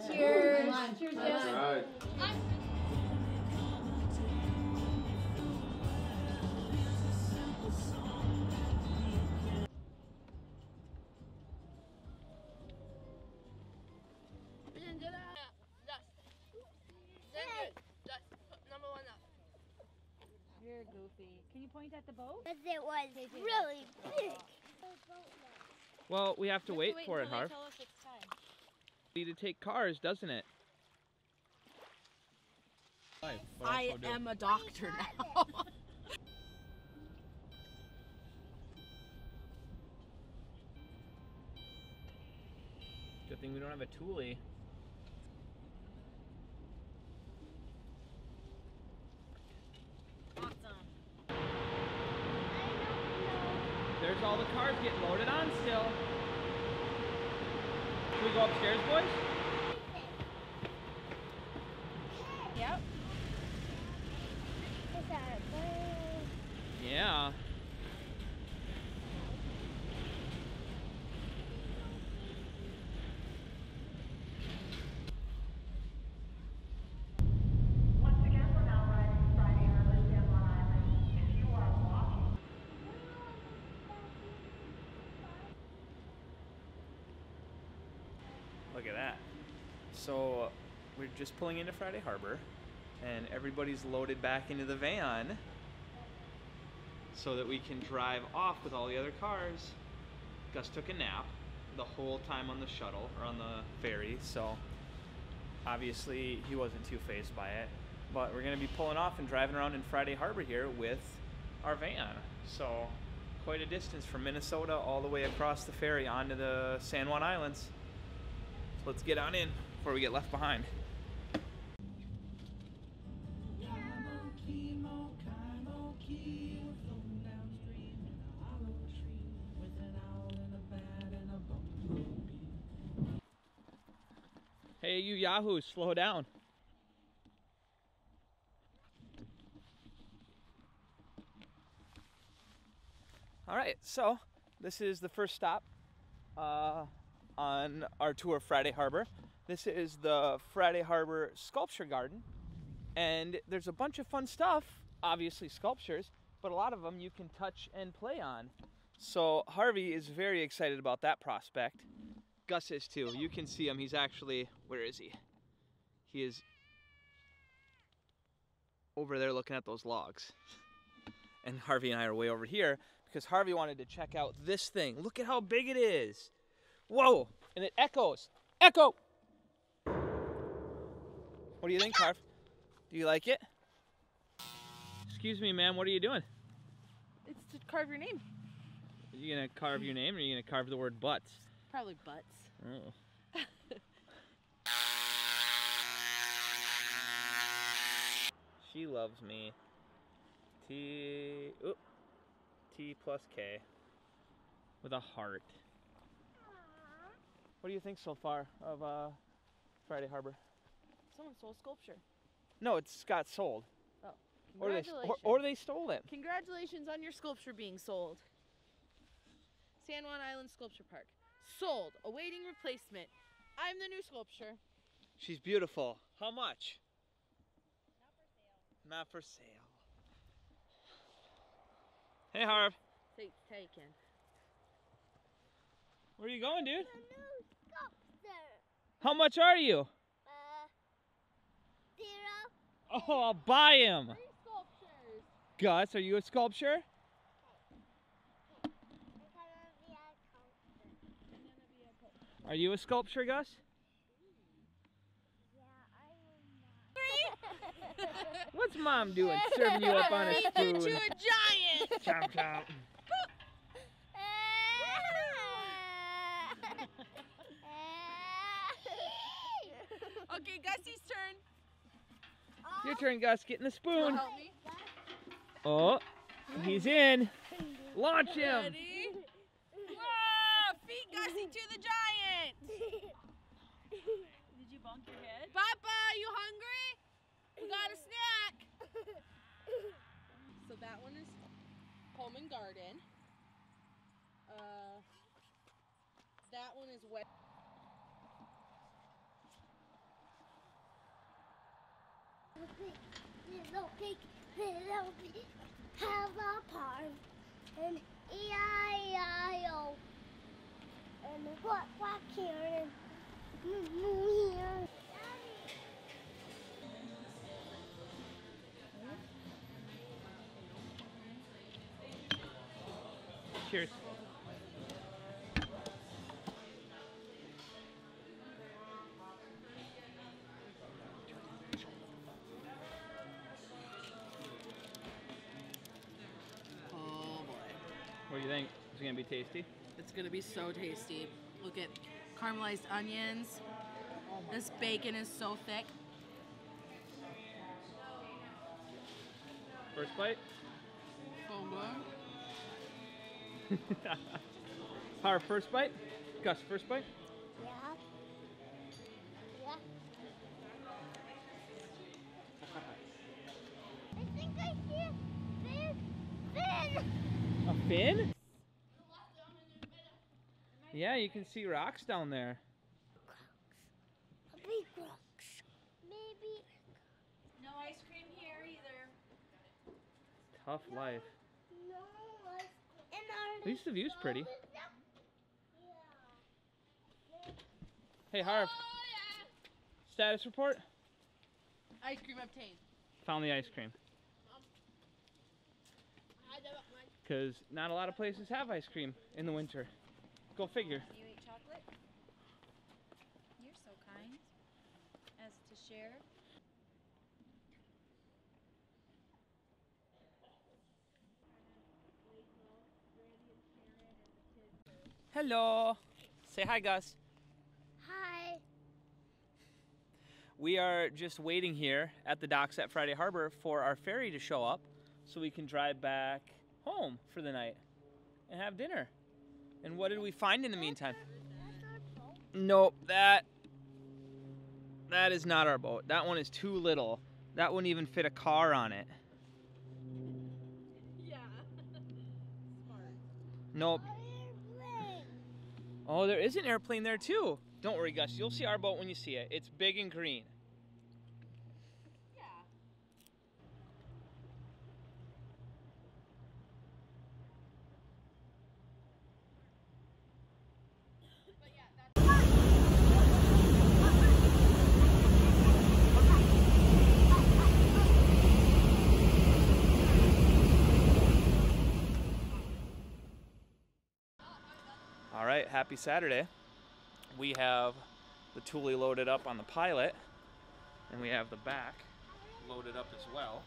Cheers. Cheers. All right. You're goofy. Can you point at the boat? Because it was really big. Well, we have to wait for it, Harv. Tell us it's time. Need to take cars, doesn't it? I am a doctor now. Good thing we don't have a Thule. Awesome. There's all the cars getting loaded on still. Should we go upstairs, boys? Yep. Yeah. Once again, we're now riding Friday Harbor, San Juan Island. If you are walking, Look at that. So we're just pulling into Friday Harbor and everybody's loaded back into the van so that we can drive off with all the other cars. Gus took a nap the whole time on the shuttle or on the ferry, so obviously he wasn't too fazed by it. But we're gonna be pulling off and driving around in Friday Harbor here with our van. So quite a distance from Minnesota all the way across the ferry onto the San Juan Islands. So let's get on in before we get left behind. Hey, you yahoos, slow down. All right, so this is the first stop on our tour of Friday Harbor. This is the Friday Harbor Sculpture Garden, and there's a bunch of fun stuff, obviously sculptures, but a lot of them you can touch and play on. So Harvey is very excited about that prospect. Gus is too. You can see him. He's actually, where is he? He is over there looking at those logs. And Harvey and I are way over here because Harvey wanted to check out this thing. Look at how big it is. Whoa, and it echoes. Echo! What do you think, Harv? Do you like it? Excuse me, ma'am, what are you doing? It's to carve your name. Are you gonna carve your name or are you gonna carve the word butts? Probably butts. Oh. She loves me. T plus K with a heart. What do you think so far of Friday Harbor? Someone stole sculpture. No, it's got sold. Oh, Congratulations. Or they stole it. Congratulations on your sculpture being sold. San Juan Island Sculpture Park. Sold. Awaiting replacement. I'm the new sculpture. She's beautiful. How much? Not for sale. Hey, Harv. Seat's taken. Where are you going, dude? The new sculpture. How much are you? 0. Oh, I'll buy him. 3 sculptures. Gus, are you a sculpture? Are you a sculpture, Gus? What's Mom doing serving you up on a spoon? Into a giant. Chomp chomp. Okay, Gussie's turn. Your turn, Gus. Get in the spoon. Help me. Oh, he's in. Launch him. Ready? Whoa! Feed Gussie to the giant. Did you bonk your head? Papa, you hungry? We got a snack. So that one is home and garden. That one is wet. little pig, have a farm, and E-I-E-I-O, and quack here, and moo here. Cheers. Oh boy. What do you think? Is it gonna be tasty? It's gonna be so tasty. Look at caramelized onions. This bacon is so thick. First bite? So good. Our first bite? Gus, first bite? Yeah. Yeah. I think I see a fin. A fin? Yeah, you can see rocks down there. Big rocks. Maybe. No ice cream here either. Tough life. No. At least the view's pretty. Hey, Harv. Status report? Ice cream obtained. Found the ice cream. Because not a lot of places have ice cream in the winter. Go figure. You eat chocolate? You're so kind as to share. Hello. Say hi, Gus. Hi. We are just waiting here at the docks at Friday Harbor for our ferry to show up so we can drive back home for the night and have dinner. And what did we find in the meantime? Nope, that is not our boat. That one is too little. That wouldn't even fit a car on it. Yeah. Smart. Nope. Oh, there is an airplane there too. Don't worry, Gus. You'll see our boat when you see it. It's big and green. Yeah. All right, happy Saturday. We have the Thule loaded up on the Pilot, and we have the back loaded up as well,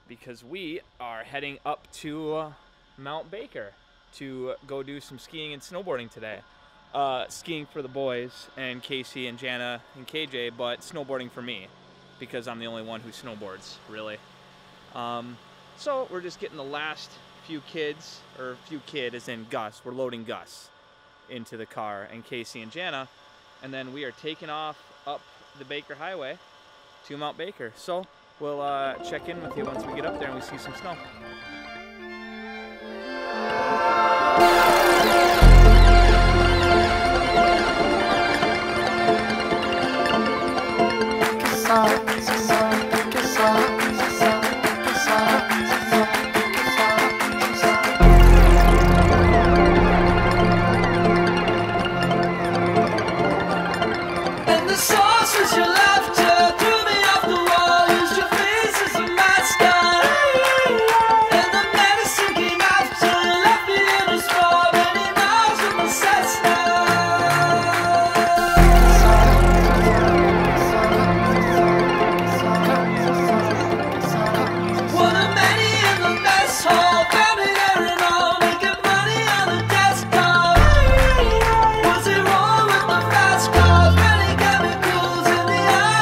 because we are heading up to Mount Baker to go do some skiing and snowboarding today. Skiing for the boys and Casey and Jana and KJ, but snowboarding for me, because I'm the only one who snowboards, really. So we're just getting the last few kids, or few kid as in Gus, we're loading Gus into the car, and Casey and Jana, and then we are taking off up the Baker Highway to Mount Baker. So we'll check in with you once we get up there and we see some snow. Was it wrong with the fast cars? Many chemicals in the air.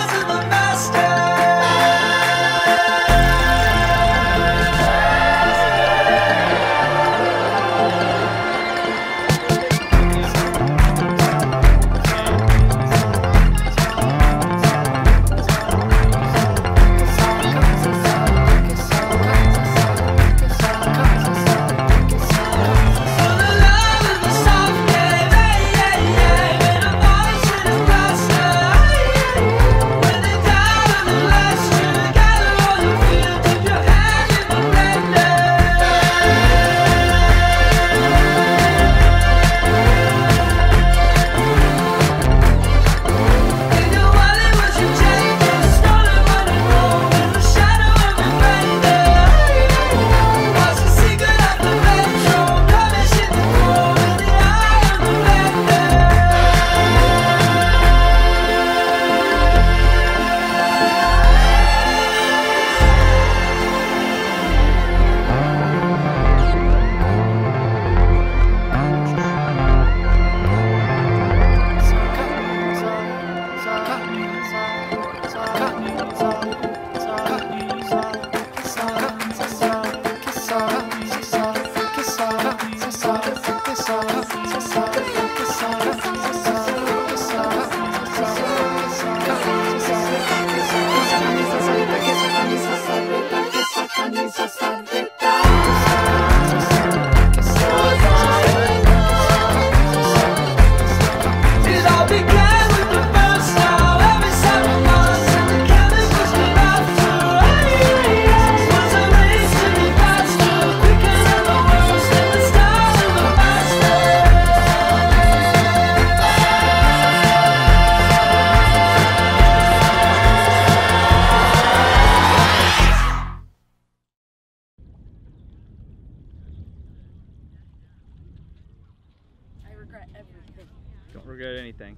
Don't regret anything.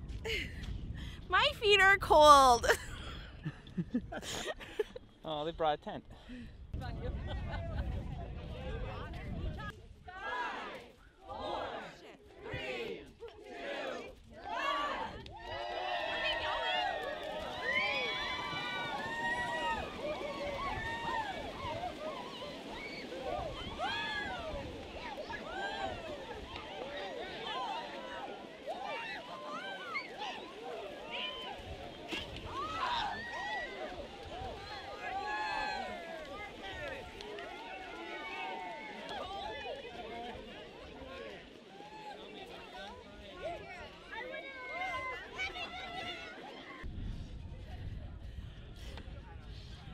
My feet are cold. Oh, they brought a tent.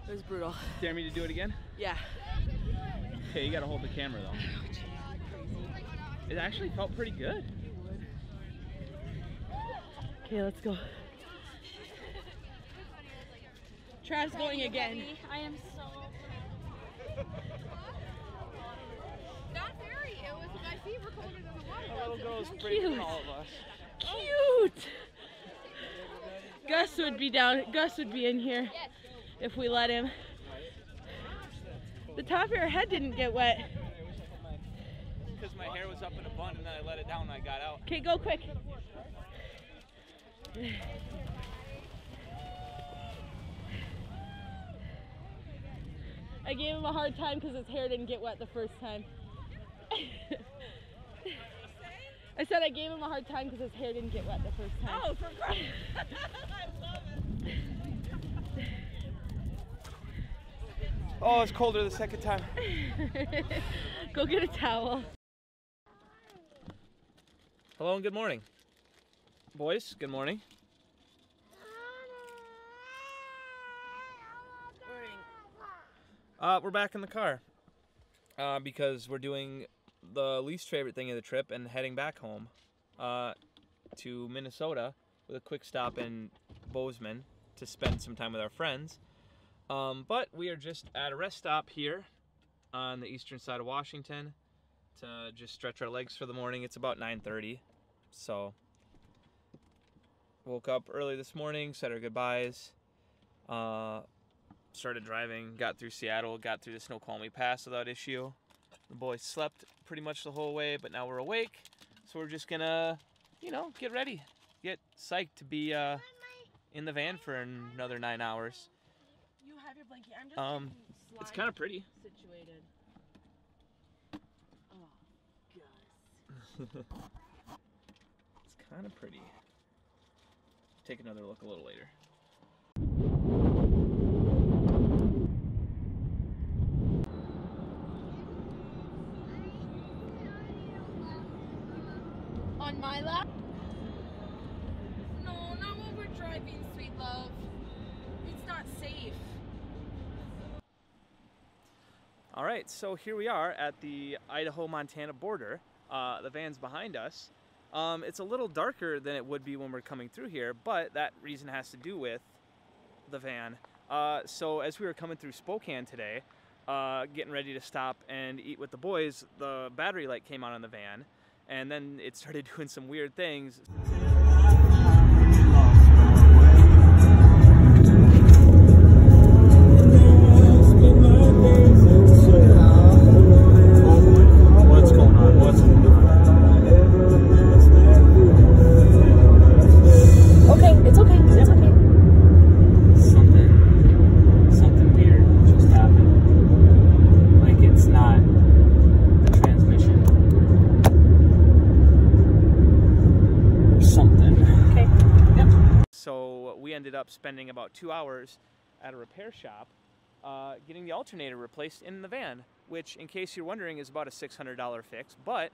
It was brutal. Dare me to do it again? Yeah. Okay, you gotta hold the camera though. It actually felt pretty good. Okay, let's go. Trav's going again. I am so. Not very. It was my feet were colder than the water. The little girl's pretty than all of us. Cute. Gus would be down. Gus would be in here if we let him. The top of your head didn't get wet. Because my hair was up in a bun and then I let it down and I got out. Okay, go quick. I gave him a hard time because his hair didn't get wet the first time. I said I gave him a hard time because his hair didn't get wet the first time. Oh, for Christ. I love it. Oh, it's colder the second time. Go get a towel. Hello and good morning. Boys, good morning. We're back in the car because we're doing the least favorite thing of the trip and heading back home to Minnesota with a quick stop in Bozeman to spend some time with our friends. But we are just at a rest stop here on the eastern side of Washington to just stretch our legs for the morning. It's about 9:30, so woke up early this morning, said our goodbyes, started driving, got through Seattle, got through the Snoqualmie Pass without issue. The boys slept pretty much the whole way, but now we're awake, so we're just gonna, you know, get ready, get psyched to be in the van for another 9 hours. You have your blanket. I'm just it's kind of pretty. situated. Oh, Gus. It's kind of pretty. Take another look a little later. On my lap? No, not while we're driving, sweet love. It's not safe. All right, so here we are at the Idaho-Montana border. The van's behind us. It's a little darker than it would be when we're coming through here, but that reason has to do with the van. So as we were coming through Spokane today, getting ready to stop and eat with the boys, the battery light came on in the van, and then it started doing some weird things. What's going on? What's going on? Okay, it's okay. It's okay. Something up spending about 2 hours at a repair shop getting the alternator replaced in the van, which, in case you're wondering, is about a $600 fix. But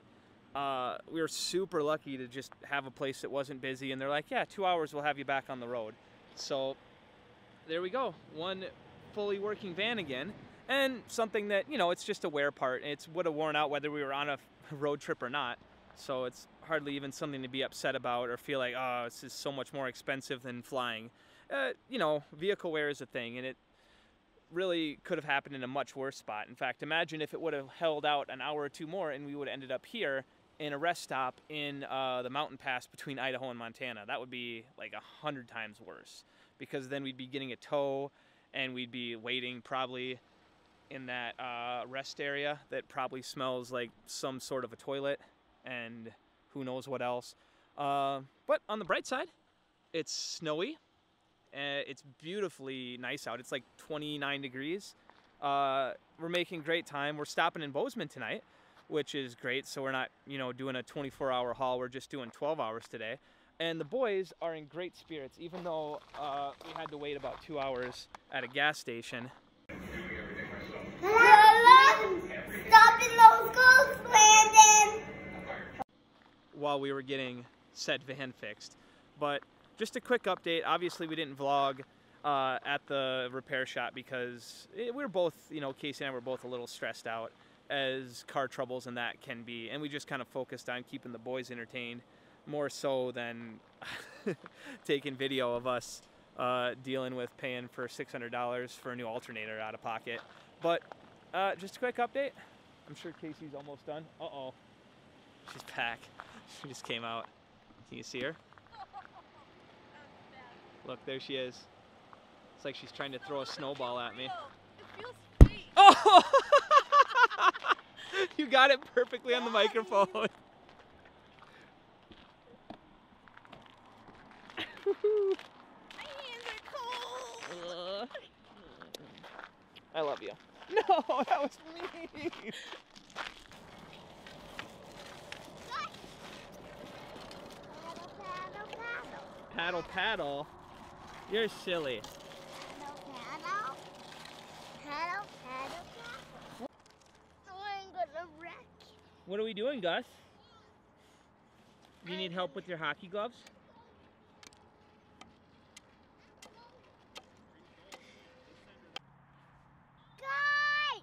we were super lucky to just have a place that wasn't busy, and they're like, yeah, 2 hours, we'll have you back on the road. So there we go, one fully working van again, and something that, you know, it's just a wear part. It would have worn out whether we were on a road trip or not, so it's hardly even something to be upset about or feel like, oh, this is so much more expensive than flying. You know, vehicle wear is a thing, and it really could have happened in a much worse spot. In fact, imagine if it would have held out an hour or two more and we would have ended up here in a rest stop in the mountain pass between Idaho and Montana. That would be like 100 times worse, because then we'd be getting a tow and we'd be waiting probably in that rest area that probably smells like some sort of a toilet and who knows what else. But on the bright side, it's snowy. It's beautifully nice out. It's like 29 degrees. We're making great time. We're stopping in Bozeman tonight, which is great. So we're not, you know, doing a 24-hour haul. We're just doing 12 hours today. And the boys are in great spirits, even though we had to wait about 2 hours at a gas station. Stop in those goals, Brandon! While we were getting said van fixed. But just a quick update. Obviously, we didn't vlog at the repair shop because we were both, you know, Casey and I were both a little stressed out, as car troubles and that can be. And we just kind of focused on keeping the boys entertained more so than taking video of us dealing with paying for $600 for a new alternator out of pocket. But just a quick update. I'm sure Casey's almost done. Uh-oh. She's back. She just came out. Can you see her? Look, there she is. It's like she's trying to throw a snowball at me. It feels sweet. Oh! You got it perfectly on the microphone. My hands are cold. I love you. No, that was me. Paddle, paddle. You're silly. Paddle, paddle, paddle, paddle. I'm gonna wreck. What are we doing, Gus? You need help with your hockey gloves? Guys!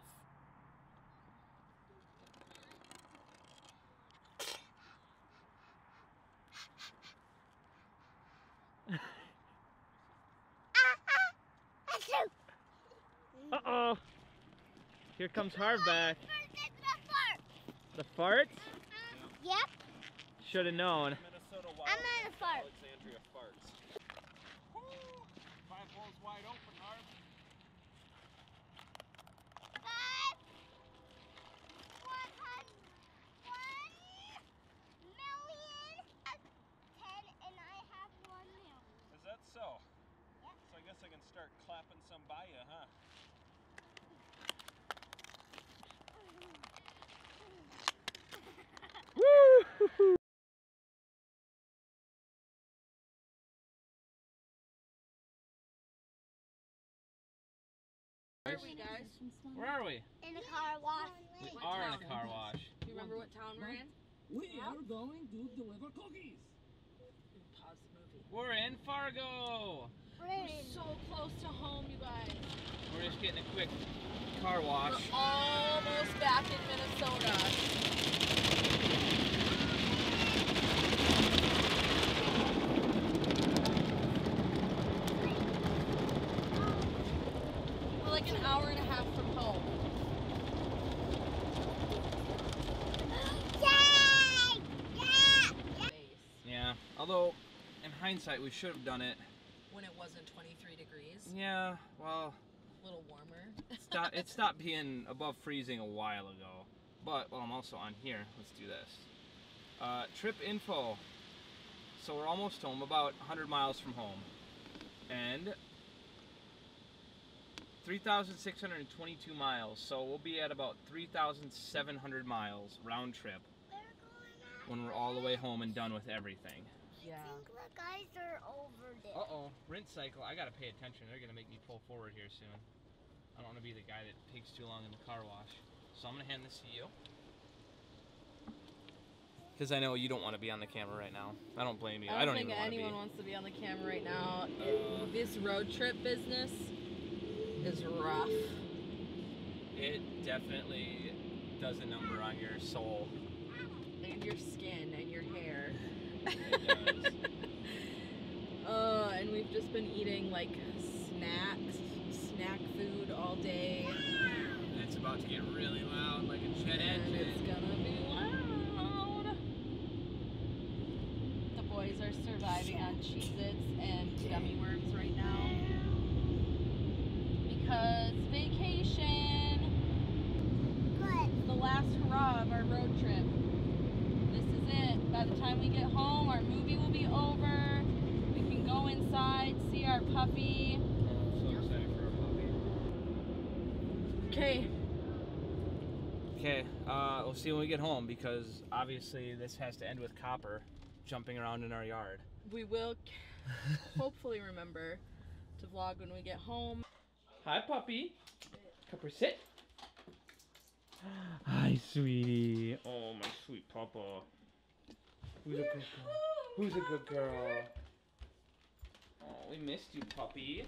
Uh-oh. Here comes Harv back. The farts? Yep, Should have known. I'm on a fart. Alexandria farts. 5 holes wide open, Harv. 1,000,010, and I have 1,000,000. Is that so? Yep. So I guess I can start clapping some by you, huh? Woo! Where are we, guys? Where are we? In the car wash. We are in a car wash. Do you remember what town we're in? We are going to deliver cookies. Pause the movie. We're in Fargo. We're so close to home, you guys. We're just getting a quick car wash. We're almost back in Minnesota. We're like an hour and a half from home. Yay! Yeah! Yeah, although in hindsight we should have done it. When it wasn't 23 degrees. Yeah, well, A little warmer. it stopped being above freezing a while ago. But while I'm also on here, let's do this. Trip info. So we're almost home, about 100 miles from home. And 3,622 miles. So we'll be at about 3,700 miles round trip when we're all the way home and done with everything. Yeah. I think the guys are over there. Uh-oh, rinse cycle. I gotta pay attention. They're gonna make me pull forward here soon. I don't want to be the guy that takes too long in the car wash. So I'm gonna hand this to you. Because I know you don't want to be on the camera right now. I don't blame you. I don't think even want to be. anyone wants to be on the camera right now. This road trip business is rough. It definitely does a number on your soul. And your skin and your hair. It does. And we've just been eating like snack food all day. And it's about to get really loud like a jet And it's engine. gonna be loud. The boys are surviving on Cheez-Its and gummy worms right now. Because vacation! Good. The last hurrah of our road trip. This is it. By the time we get home, our movie will be over. We can go inside, see our puppy. I'm so excited for our puppy. Okay. Okay, we'll see when we get home because obviously this has to end with Copper jumping around in our yard. We will hopefully remember to vlog when we get home. Hi, puppy. Copper, sit. Hi, sweetie. Oh, my sweet papa. Who's a good girl? Who's a good girl? Oh, we missed you, puppy.